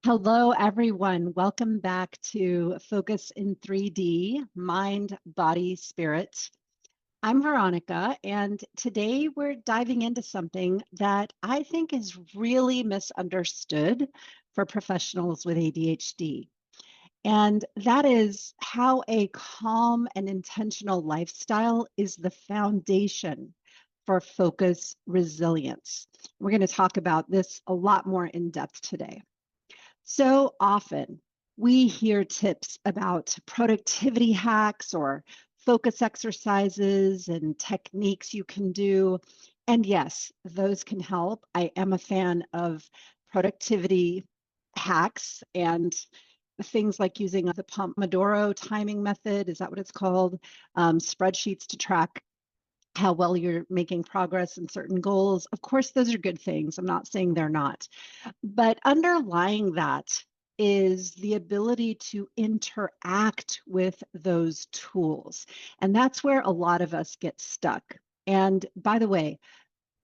Hello, everyone. Welcome back to Focus in 3D, Mind, Body, Spirit. I'm Veronica, and today we're diving into something that I think is really misunderstood for professionals with ADHD. And that is how a calm and intentional lifestyle is the foundation for focus resilience. We're going to talk about this a lot more in depth today. So often we hear tips about productivity hacks or focus exercises and techniques you can do. And yes, those can help. I am a fan of productivity hacks and things like using the Pomodoro timing method. Is that what it's called? Spreadsheets to track how well you're making progress in certain goals. Of course, those are good things. I'm not saying they're not. But underlying that is the ability to interact with those tools. And that's where a lot of us get stuck. And by the way,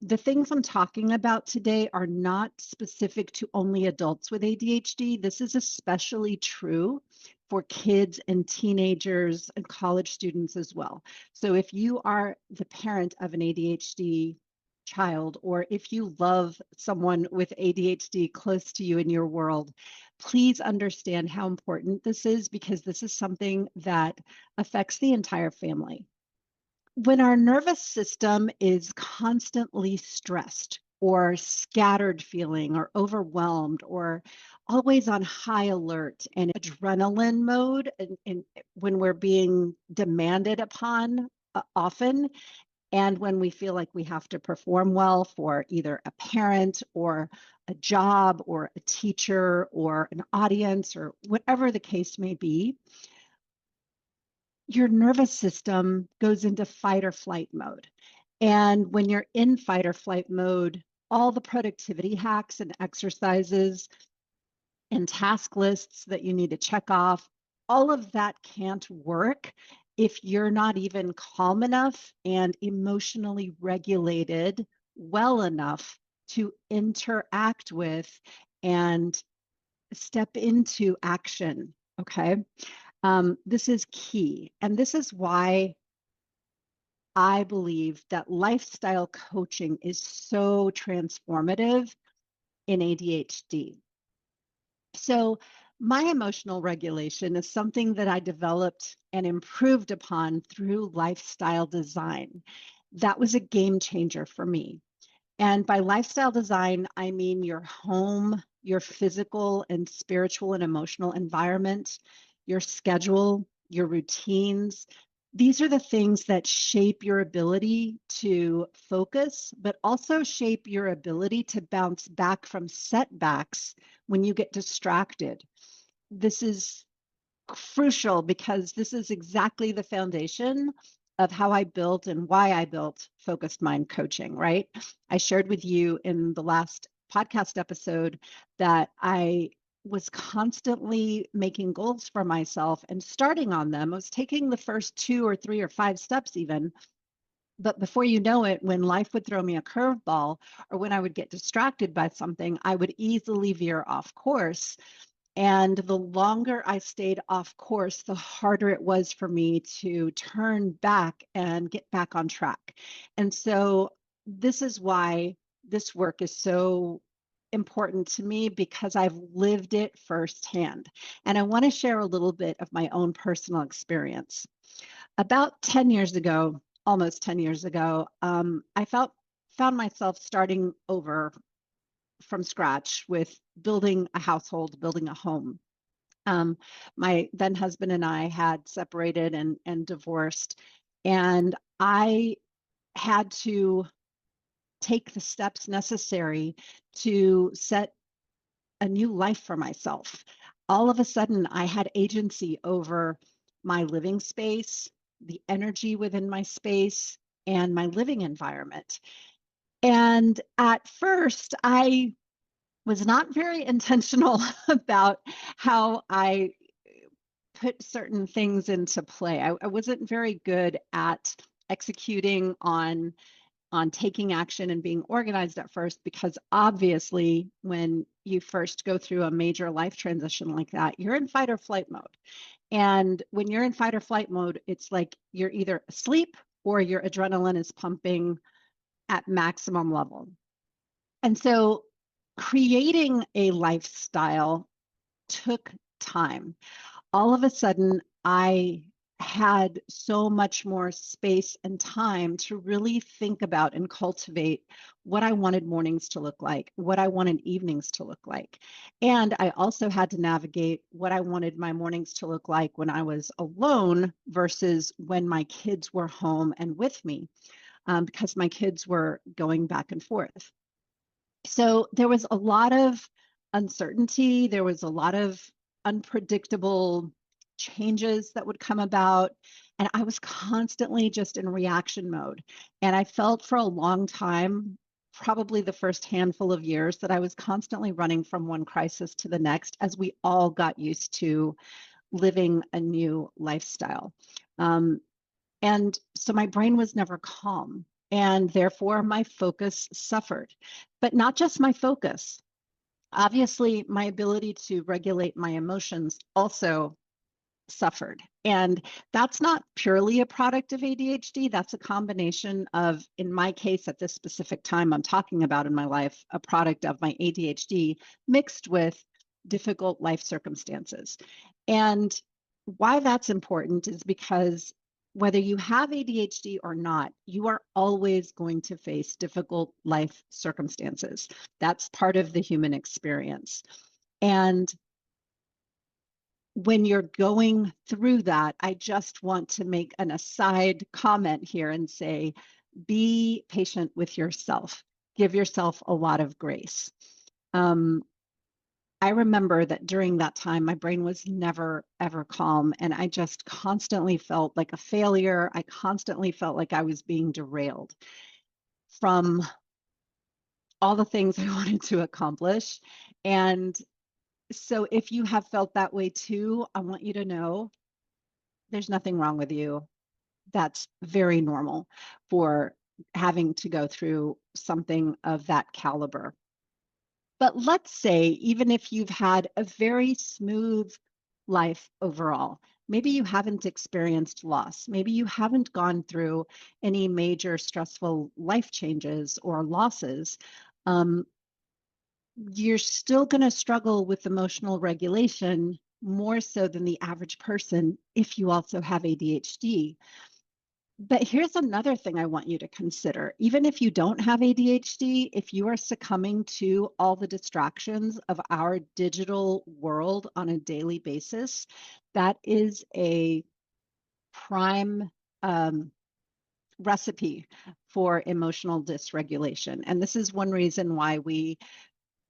the things I'm talking about today are not specific to only adults with ADHD. This is especially true for kids and teenagers and college students as well. So if you are the parent of an ADHD child, or if you love someone with ADHD close to you in your world, please understand how important this is, because this is something that affects the entire family. When our nervous system is constantly stressed or scattered feeling or overwhelmed or always on high alert and adrenaline mode, and when we're being demanded upon often, and when we feel like we have to perform well for either a parent or a job or a teacher or an audience or whatever the case may be, your nervous system goes into fight or flight mode. And when you're in fight or flight mode, all the productivity hacks and exercises and task lists that you need to check off, all of that can't work if you're not even calm enough and emotionally regulated well enough to interact with and step into action. Okay. This is key. And this is why I believe that lifestyle coaching is so transformative in ADHD. So, my emotional regulation is something that I developed and improved upon through lifestyle design. That was a game changer for me. And by lifestyle design, I mean your home, your physical and spiritual and emotional environment, your schedule, your routines. These are the things that shape your ability to focus, but also shape your ability to bounce back from setbacks when you get distracted. This is crucial because this is exactly the foundation of how I built and why I built Focused Mind Coaching, right? I shared with you in the last podcast episode that I was constantly making goals for myself and starting on them. I was taking the first 2 or 3 or 5 steps even. But before you know it, when life would throw me a curveball or when I would get distracted by something, I would easily veer off course. And the longer I stayed off course, the harder it was for me to turn back and get back on track. And so this is why this work is so important to me, because I've lived it firsthand. And I want to share a little bit of my own personal experience. About 10 years ago, almost 10 years ago, found myself starting over from scratch with building a household, building a home. My then husband and I had separated and divorced, and I had to take the steps necessary to set a new life for myself. All of a sudden, I had agency over my living space, the energy within my space, and my living environment. And at first, I was not very intentional about how I put certain things into play. I wasn't very good at executing on on taking action and being organized at first, because obviously when you first go through a major life transition like that, you're in fight or flight mode. And when you're in fight or flight mode, it's like you're either asleep or your adrenaline is pumping at maximum level. And so creating a lifestyle took time. All of a sudden, I had so much more space and time to really think about and cultivate what I wanted mornings to look like, what I wanted evenings to look like. And I also had to navigate what I wanted my mornings to look like when I was alone versus when my kids were home and with me, because my kids were going back and forth. So there was a lot of uncertainty. There was a lot of unpredictable changes that would come about. And I was constantly just in reaction mode. And I felt for a long time, probably the first handful of years, that I was constantly running from one crisis to the next as we all got used to living a new lifestyle. And so my brain was never calm. And therefore, my focus suffered, but not just my focus. Obviously, my ability to regulate my emotions also suffered. And that's not purely a product of ADHD. That's a combination of, in my case, at this specific time I'm talking about in my life, a product of my ADHD mixed with difficult life circumstances. And why that's important is because whether you have ADHD or not, you are always going to face difficult life circumstances. That's part of the human experience. And when you're going through that, I just want to make an aside comment here and say, be patient with yourself. Give yourself a lot of grace. I remember that during that time, my brain was never, ever calm. And I just constantly felt like a failure. I constantly felt like I was being derailed from all the things I wanted to accomplish. And so if you have felt that way too, I want you to know there's nothing wrong with you. That's very normal for having to go through something of that caliber. But let's say, even if you've had a very smooth life overall, maybe you haven't experienced loss, maybe you haven't gone through any major stressful life changes or losses, you're still going to struggle with emotional regulation more so than the average person if you also have ADHD. But here's another thing I want you to consider. Even if you don't have ADHD, if you are succumbing to all the distractions of our digital world on a daily basis, that is a prime recipe for emotional dysregulation. And this is one reason why we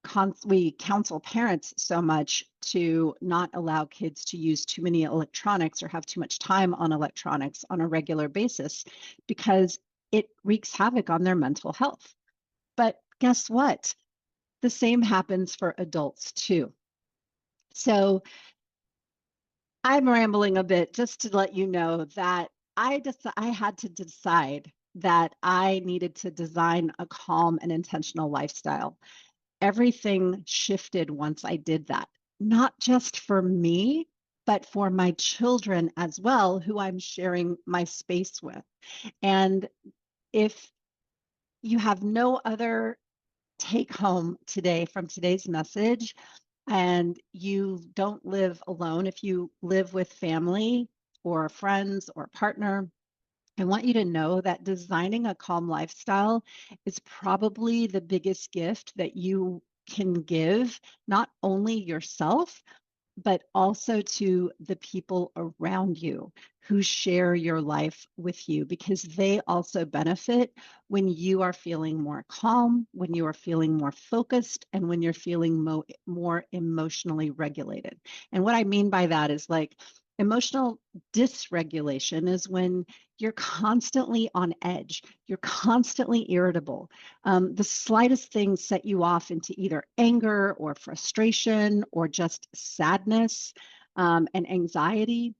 counsel parents so much to not allow kids to use too many electronics or have too much time on electronics on a regular basis, because it wreaks havoc on their mental health. But guess what? The same happens for adults too. So I'm rambling a bit just to let you know that I had to decide that I needed to design a calm and intentional lifestyle. Everything shifted once I did that, not just for me, but for my children as well, who I'm sharing my space with. And if you have no other take home today from today's message, and you don't live alone, if you live with family or friends or partner, I want you to know that designing a calm lifestyle is probably the biggest gift that you can give, not only yourself, but also to the people around you who share your life with you, because they also benefit when you are feeling more calm, when you are feeling more focused, and when you're feeling more emotionally regulated. And what I mean by that is, like, emotional dysregulation is when you're constantly on edge, you're constantly irritable. The slightest thing set you off into either anger or frustration or just sadness and anxiety.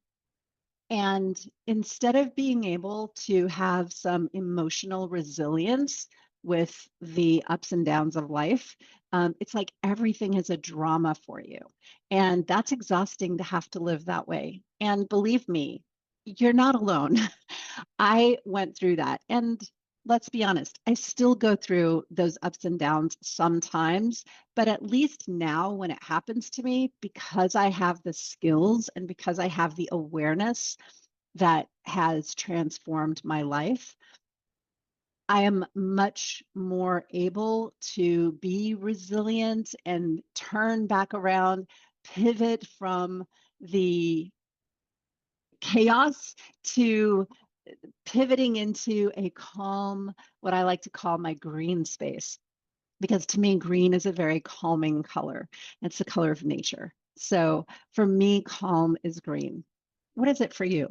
And instead of being able to have some emotional resilience with the ups and downs of life, it's like everything is a drama for you. And that's exhausting to have to live that way. And believe me, you're not alone. I went through that. And let's be honest, I still go through those ups and downs sometimes, but at least now when it happens to me, because I have the skills and because I have the awareness that has transformed my life, I am much more able to be resilient and turn back around, pivot from the chaos to pivoting into a calm, what I like to call my green space. Because to me, green is a very calming color. It's the color of nature. So for me, calm is green. What is it for you?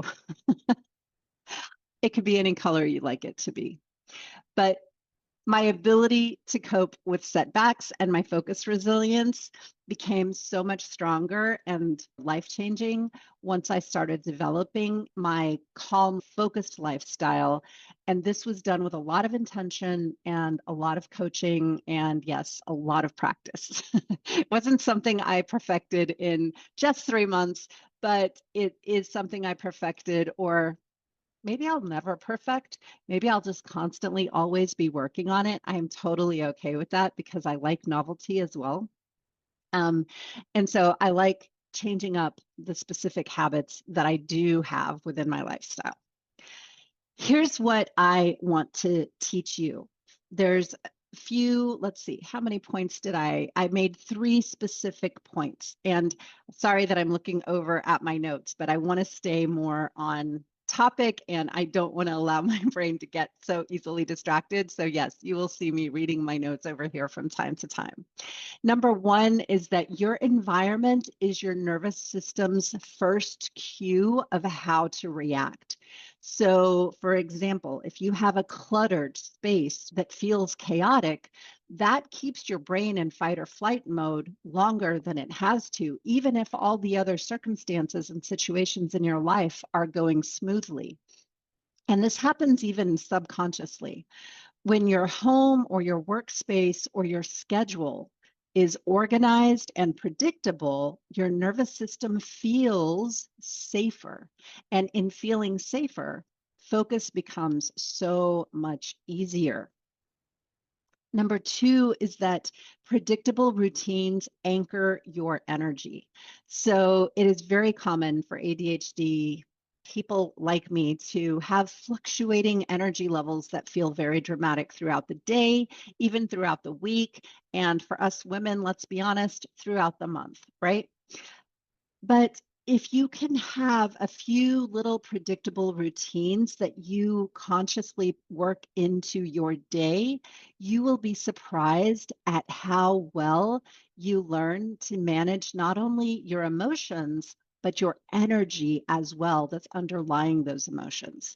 It could be any color you like it to be. But my ability to cope with setbacks and my focus resilience became so much stronger and life changing once I started developing my calm, focused lifestyle. And this was done with a lot of intention and a lot of coaching, and yes, a lot of practice. It wasn't something I perfected in just 3 months, but it is something I perfected, or maybe I'll never perfect. Maybe I'll just constantly always be working on it. I am totally okay with that because I like novelty as well. Um, and so I like changing up the specific habits that I do have within my lifestyle. Here's what I want to teach you. There's a few, let's see, how many points did I made 3 specific points. And sorry that I'm looking over at my notes, but I want to stay more on topic and I don't want to allow my brain to get so easily distracted. So yes, you will see me reading my notes over here from time to time. Number 1 is that your environment is your nervous system's first cue of how to react. So, for example, if you have a cluttered space that feels chaotic, that keeps your brain in fight or flight mode longer than it has to, even if all the other circumstances and situations in your life are going smoothly. And this happens even subconsciously when your home or your workspace or your schedule is organized and predictable, your nervous system feels safer. And in feeling safer, focus becomes so much easier. Number 2 is that predictable routines anchor your energy. So it is very common for ADHD people like me to have fluctuating energy levels that feel very dramatic throughout the day, even throughout the week, and for us women, let's be honest, throughout the month, right? But if you can have a few little predictable routines that you consciously work into your day, you will be surprised at how well you learn to manage not only your emotions, but your energy as well that's underlying those emotions.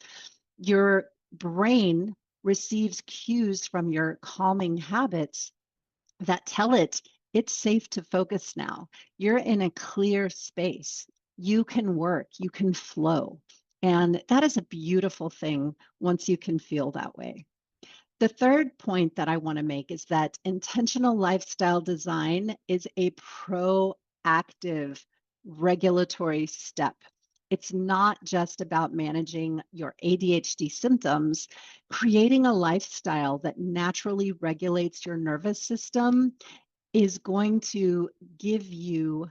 Your brain receives cues from your calming habits that tell it it's safe to focus now. You're in a clear space. You can work, you can flow. And that is a beautiful thing once you can feel that way. The third point that I want to make is that intentional lifestyle design is a proactive regulatory step. It's not just about managing your ADHD symptoms. Creating a lifestyle that naturally regulates your nervous system is going to give you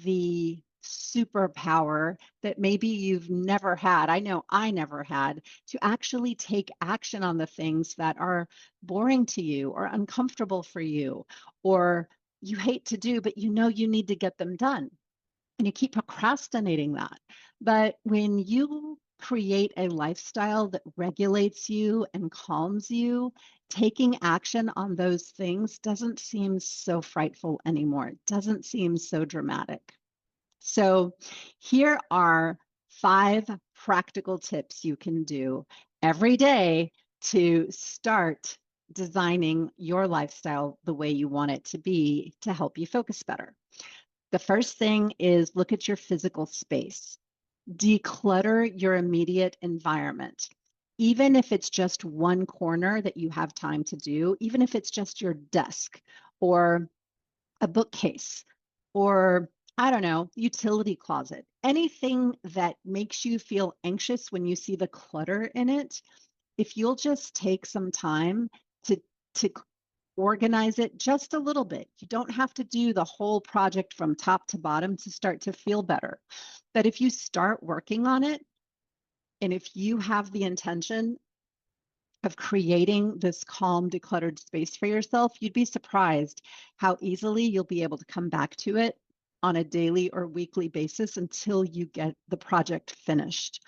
the superpower that maybe you've never had. I know I never had, to actually take action on the things that are boring to you or uncomfortable for you, or you hate to do, but you know you need to get them done. And you keep procrastinating that. But when you create a lifestyle that regulates you and calms you, taking action on those things doesn't seem so frightful anymore. It doesn't seem so dramatic. So, here are 5 practical tips you can do every day to start designing your lifestyle the way you want it to be to help you focus better. The first thing is look at your physical space. Declutter your immediate environment. Even if it's just one corner that you have time to do, even if it's just your desk or a bookcase or I don't know, utility closet, anything that makes you feel anxious when you see the clutter in it, if you'll just take some time to organize it just a little bit. You don't have to do the whole project from top to bottom to start to feel better. But if you start working on it, and if you have the intention of creating this calm, decluttered space for yourself, you'd be surprised how easily you'll be able to come back to it on a daily or weekly basis until you get the project finished.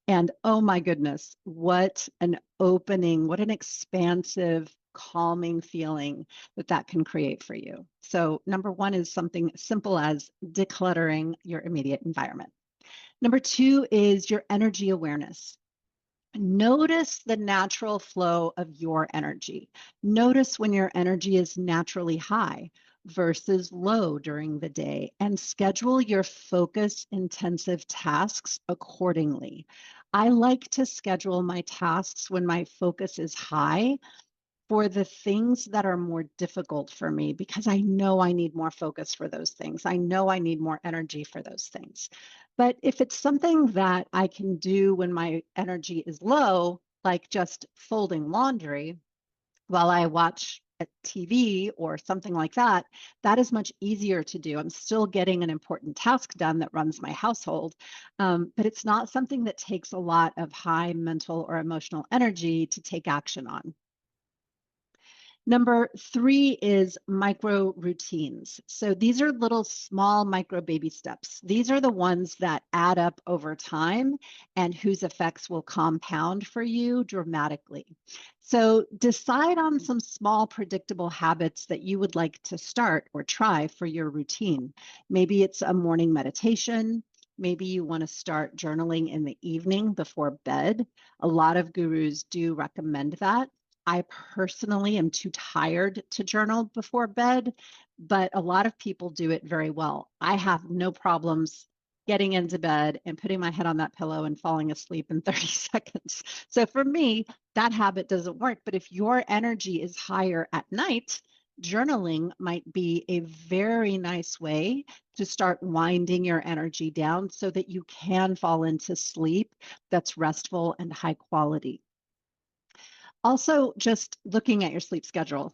And oh my goodness, what an opening, what an expansive, calming feeling that can create for you. So, number one is something simple as decluttering your immediate environment. Number two is your energy awareness. Notice the natural flow of your energy. Notice when your energy is naturally high versus low during the day, and schedule your focus intensive tasks accordingly. I like to schedule my tasks when my focus is high for the things that are more difficult for me because I know I need more focus for those things. I know I need more energy for those things. But if it's something that I can do when my energy is low, like just folding laundry while I watch a TV or something like that, that is much easier to do. I'm still getting an important task done that runs my household, but it's not something that takes a lot of high mental or emotional energy to take action on. Number three is micro routines. So these are little small micro baby steps. These are the ones that add up over time and whose effects will compound for you dramatically. So decide on some small predictable habits that you would like to start or try for your routine. Maybe it's a morning meditation. Maybe you want to start journaling in the evening before bed. A lot of gurus do recommend that. I personally am too tired to journal before bed, but a lot of people do it very well. I have no problems getting into bed and putting my head on that pillow and falling asleep in 30 seconds. So for me, that habit doesn't work. But if your energy is higher at night, journaling might be a very nice way to start winding your energy down so that you can fall into sleep that's restful and high quality. Also, just looking at your sleep schedule,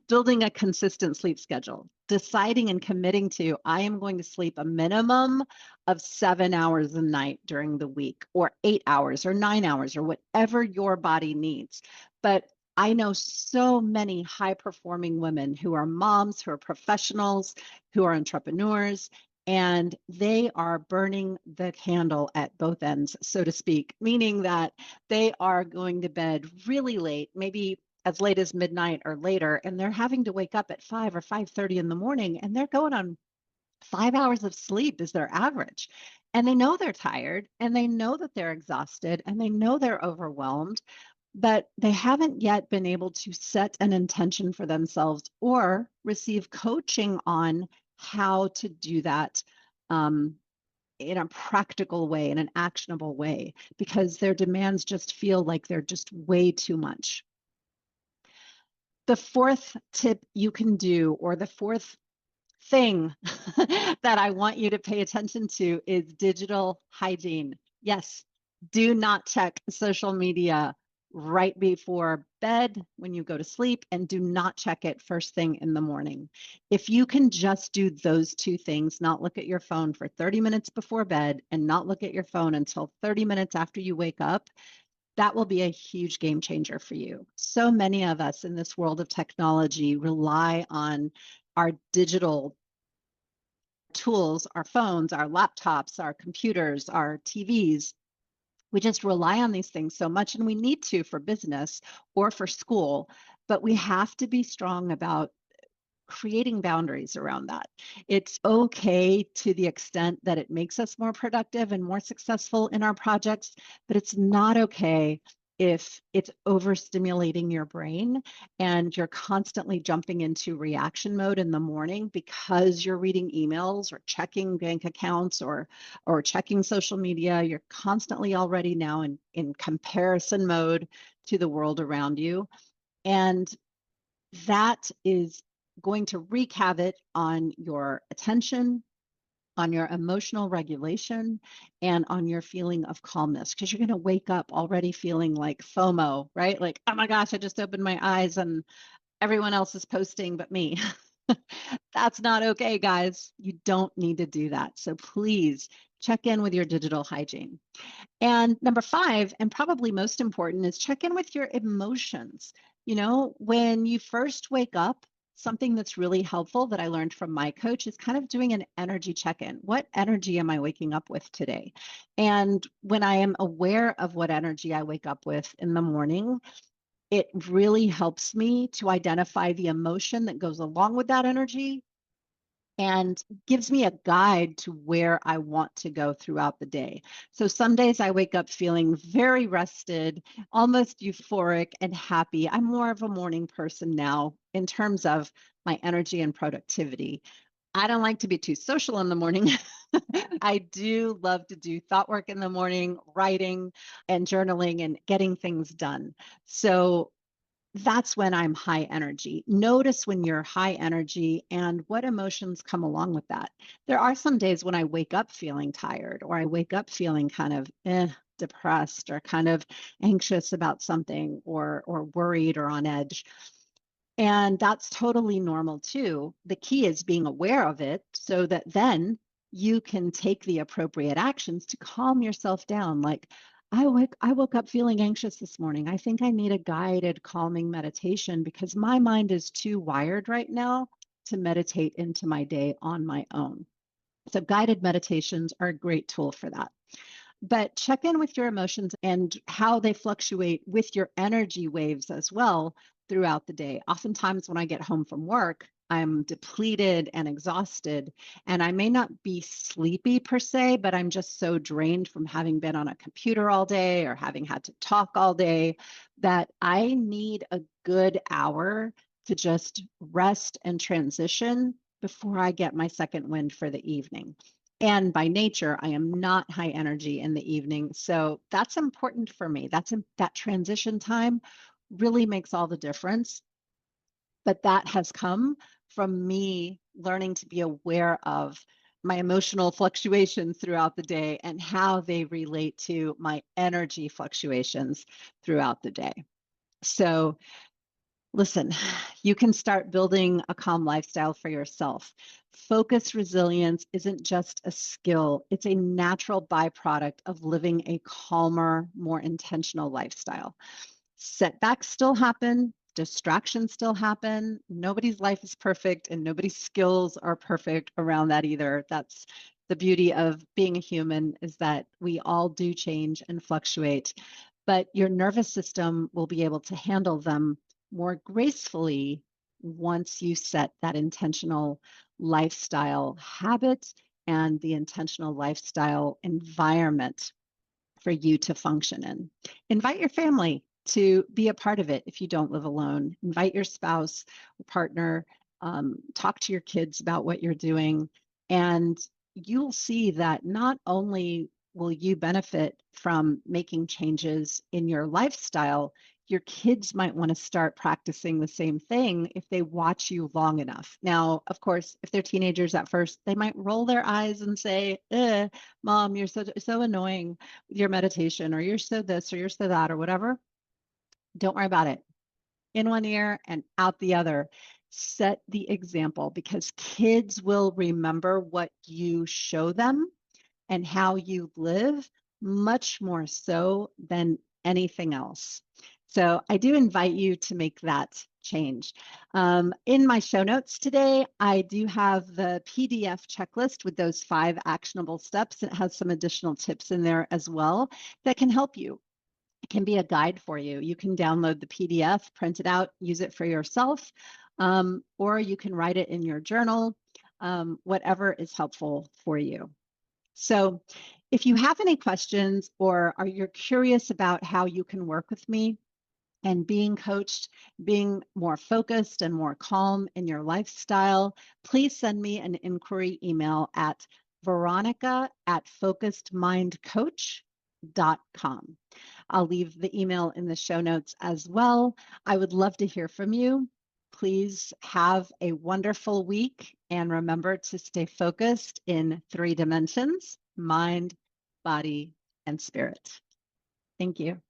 building a consistent sleep schedule, deciding and committing to, I am going to sleep a minimum of 7 hours a night during the week, or 8 hours, or 9 hours, or whatever your body needs. But I know so many high performing women who are moms, who are professionals, who are entrepreneurs, and they are burning the candle at both ends, so to speak, meaning that they are going to bed really late, maybe as late as midnight or later, and they're having to wake up at 5 or 5:30 in the morning, and they're going on 5 hours of sleep is their average. And they know they're tired, and they know that they're exhausted, and they know they're overwhelmed, but they haven't yet been able to set an intention for themselves or receive coaching on how to do that in a practical way, in an actionable way, because their demands just feel like they're just way too much. The fourth tip you can do, or the fourth thing that I want you to pay attention to, is digital hygiene. Yes, do not check social media right before bed when you go to sleep, and do not check it first thing in the morning. If you can just do those two things, not look at your phone for 30 minutes before bed and not look at your phone until 30 minutes after you wake up, that will be a huge game changer for you. So many of us in this world of technology rely on our digital tools, our phones, our laptops, our computers, our TVs. We just rely on these things so much, and we need to for business or for school, but we have to be strong about creating boundaries around that. It's okay to the extent that it makes us more productive and more successful in our projects, but it's not okay if it's overstimulating your brain and you're constantly jumping into reaction mode in the morning because you're reading emails or checking bank accounts or checking social media. You're constantly already now in comparison mode to the world around you. And that is going to wreak havoc on your attention, on your emotional regulation, and on your feeling of calmness, because you're going to wake up already feeling like FOMO, right? Like, oh my gosh, I just opened my eyes and everyone else is posting but me. That's not okay, guys. You don't need to do that. So please check in with your digital hygiene. And number 5, and probably most important, is check in with your emotions. You know, when you first wake up, something that's really helpful that I learned from my coach is kind of doing an energy check in. What energy am I waking up with today? And when I am aware of what energy I wake up with in the morning, it really helps me to identify the emotion that goes along with that energy and gives me a guide to where I want to go throughout the day. So some days I wake up feeling very rested, almost euphoric and happy. I'm more of a morning person now in terms of my energy and productivity. I don't like to be too social in the morning. I do love to do thought work in the morning, writing and journaling and getting things done. So that's when I'm high energy. Notice when you're high energy and what emotions come along with that. There are some days when I wake up feeling tired, or I wake up feeling kind of depressed, or kind of anxious about something, or worried or on edge. And that's totally normal too. The key is being aware of it so that then you can take the appropriate actions to calm yourself down. Like, I woke up feeling anxious this morning. I think I need a guided calming meditation because my mind is too wired right now to meditate into my day on my own. So guided meditations are a great tool for that. But check in with your emotions and how they fluctuate with your energy waves as well throughout the day. Oftentimes, when I get home from work, I'm depleted and exhausted, and I may not be sleepy per se, but I'm just so drained from having been on a computer all day or having had to talk all day that I need a good hour to just rest and transition before I get my second wind for the evening. And by nature, I am not high energy in the evening. So that's important for me. That transition time really makes all the difference. But that has come from me learning to be aware of my emotional fluctuations throughout the day and how they relate to my energy fluctuations throughout the day. So listen, you can start building a calm lifestyle for yourself. Focus resilience isn't just a skill, it's a natural byproduct of living a calmer, more intentional lifestyle. Setbacks still happen, distractions still happen. Nobody's life is perfect, and nobody's skills are perfect around that either. That's the beauty of being a human, is that we all do change and fluctuate, but your nervous system will be able to handle them more gracefully once you set that intentional lifestyle habit and the intentional lifestyle environment for you to function in. Invite your family to be a part of it if you don't live alone. Invite your spouse or partner, talk to your kids about what you're doing, and you'll see that not only will you benefit from making changes in your lifestyle, your kids might want to start practicing the same thing if they watch you long enough. Now, of course, if they're teenagers at first, they might roll their eyes and say, Mom, you're so annoying with your meditation, or you're so this, or you're so that, or whatever. Don't worry about it. In one ear and out the other. Set the example, because kids will remember what you show them and how you live much more so than anything else. So I do invite you to make that change. In my show notes today, I do have the PDF checklist with those 5 actionable steps. It has some additional tips in there as well that can help you. It can be a guide for you. You can download the PDF, print it out, use it for yourself, or you can write it in your journal, whatever is helpful for you. So If you have any questions or you're curious about how you can work with me and being coached, being more focused and more calm in your lifestyle, please send me an inquiry email at veronica@focusedmindcoach.com. I'll leave the email in the show notes as well. I would love to hear from you. Please have a wonderful week and remember to stay focused in 3 dimensions: mind, body, and spirit. Thank you.